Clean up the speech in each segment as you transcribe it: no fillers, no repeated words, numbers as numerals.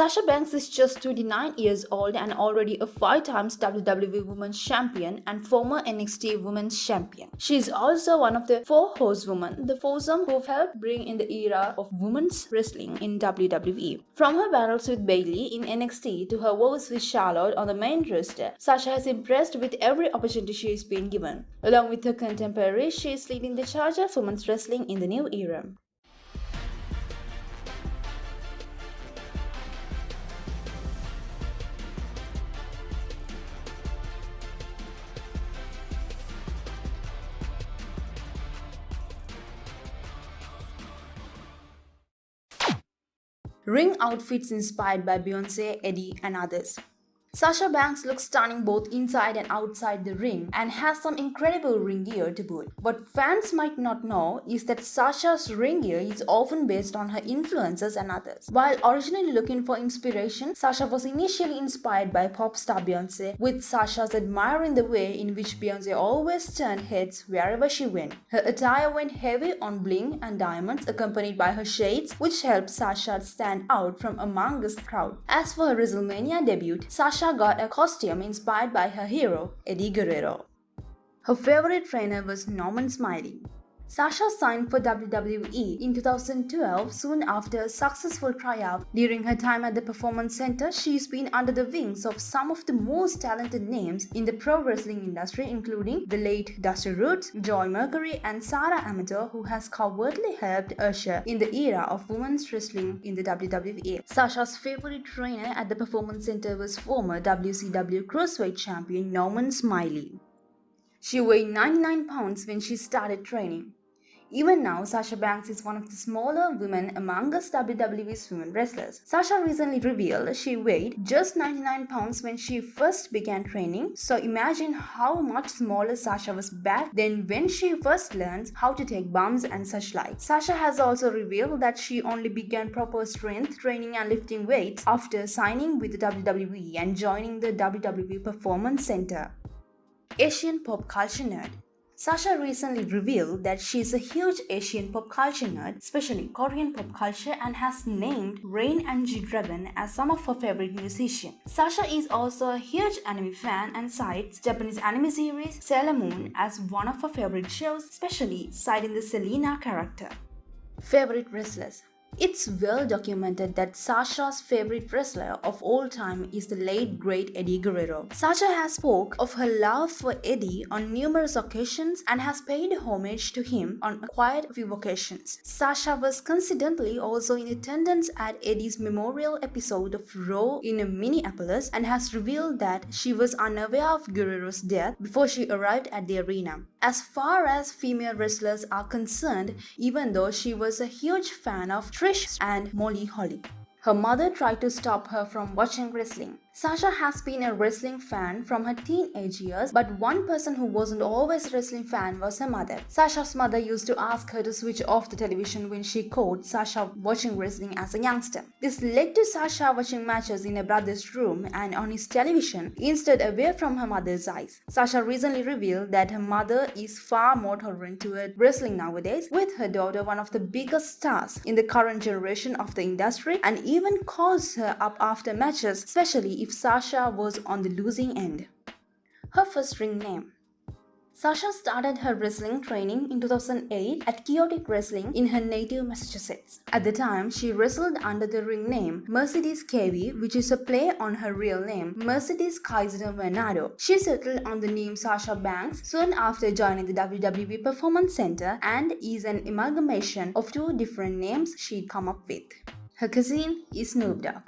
Sasha Banks is just 29 years old and already a 5 times WWE Women's Champion and former NXT Women's Champion. She is also one of the 4 horsewomen, the foursome who've helped bring in the era of women's wrestling in WWE. From her battles with Bayley in NXT to her woes with Charlotte on the main roster, Sasha has impressed with every opportunity she has been given. Along with her contemporaries, she is leading the charge of women's wrestling in the new era. Ring outfits inspired by Beyonce, Eddie, and others. Sasha Banks looks stunning both inside and outside the ring and has some incredible ring gear to boot. What fans might not know is that Sasha's ring gear is often based on her influences and others. While originally looking for inspiration, Sasha was initially inspired by pop star Beyonce, with Sasha's admiring the way in which Beyonce always turned heads wherever she went. Her attire went heavy on bling and diamonds, accompanied by her shades, which helped Sasha stand out from among the crowd. As for her WrestleMania debut, Sasha got a costume inspired by her hero, Eddie Guerrero. Her favorite trainer was Norman Smiley. Sasha signed for WWE in 2012 soon after a successful tryout. During her time at the Performance Center, she's been under the wings of some of the most talented names in the pro wrestling industry, including the late Dusty Rhodes, Joy Mercury, and Sarah Amateur, who has covertly helped usher in the era of women's wrestling in the WWE. Sasha's favorite trainer at the Performance Center was former WCW Cruiserweight champion Norman Smiley. She weighed 99 pounds when she started training. Even now, Sasha Banks is one of the smaller women amongst WWE's women wrestlers. Sasha recently revealed she weighed just 99 pounds when she first began training, so imagine how much smaller Sasha was back then when she first learned how to take bumps and such like. Sasha has also revealed that she only began proper strength training and lifting weights after signing with the WWE and joining the WWE Performance Center. Asian pop culture nerd. Sasha recently revealed that she is a huge Asian pop culture nerd, especially Korean pop culture, and has named Rain and G-Dragon as some of her favorite musicians. Sasha is also a huge anime fan and cites Japanese anime series Sailor Moon as one of her favorite shows, especially citing the Selena character. Favorite wrestlers. It's well documented that Sasha's favorite wrestler of all time is the late great Eddie Guerrero. Sasha has spoke of her love for Eddie on numerous occasions and has paid homage to him on quite a few occasions. Sasha was coincidentally also in attendance at Eddie's memorial episode of Raw in Minneapolis and has revealed that she was unaware of Guerrero's death before she arrived at the arena. As far as female wrestlers are concerned, even though she was a huge fan of Trish and Molly Holly, her mother tried to stop her from watching wrestling. Sasha has been a wrestling fan from her teenage years, but one person who wasn't always a wrestling fan was her mother. Sasha's mother used to ask her to switch off the television when she caught Sasha watching wrestling as a youngster. This led to Sasha watching matches in her brother's room and on his television, instead away from her mother's eyes. Sasha recently revealed that her mother is far more tolerant toward wrestling nowadays, with her daughter one of the biggest stars in the current generation of the industry, and even calls her up after matches, especially if Sasha was on the losing end. Her first ring name. Sasha started her wrestling training in 2008 at Chaotic Wrestling in her native Massachusetts. At the time, she wrestled under the ring name Mercedes KV, which is a play on her real name, Mercedes Kaiser Venado. She settled on the name Sasha Banks soon after joining the WWE Performance Center and is an amalgamation of 2 different names she'd come up with. Her cousin is Snoop Dogg.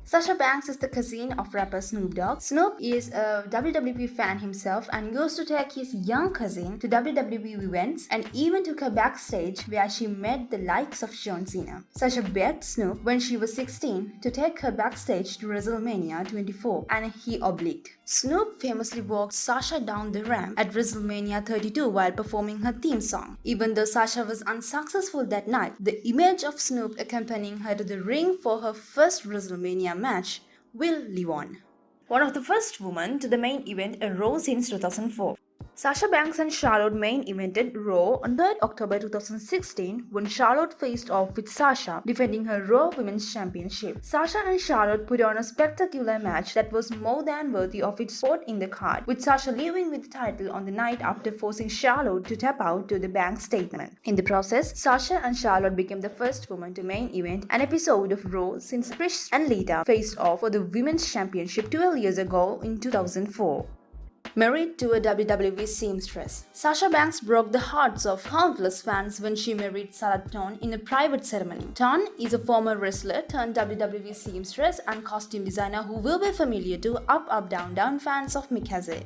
Sasha Banks is the cousin of rapper Snoop Dogg. Snoop is a WWE fan himself and used to take his young cousin to WWE events and even took her backstage where she met the likes of John Cena. Sasha begged Snoop when she was 16 to take her backstage to WrestleMania 24 and he obliged. Snoop famously walked Sasha down the ramp at WrestleMania 32 while performing her theme song. Even though Sasha was unsuccessful that night, the image of Snoop accompanying her to the ring for her first WrestleMania match will live on. One of the first women to the main event arose since 2004. Sasha Banks and Charlotte main evented Raw on 3rd October 2016 when Charlotte faced off with Sasha, defending her Raw Women's Championship. Sasha and Charlotte put on a spectacular match that was more than worthy of its spot in the card, with Sasha leaving with the title on the night after forcing Charlotte to tap out to the Banks statement. In the process, Sasha and Charlotte became the first woman to main event an episode of Raw since Trish and Lita faced off for the Women's Championship 12 years ago in 2004. Married to a WWE seamstress, Sasha Banks broke the hearts of countless fans when she married Sarah Ton in a private ceremony. Ton is a former wrestler turned WWE seamstress and costume designer who will be familiar to Up Up Down Down fans of Mikhaze.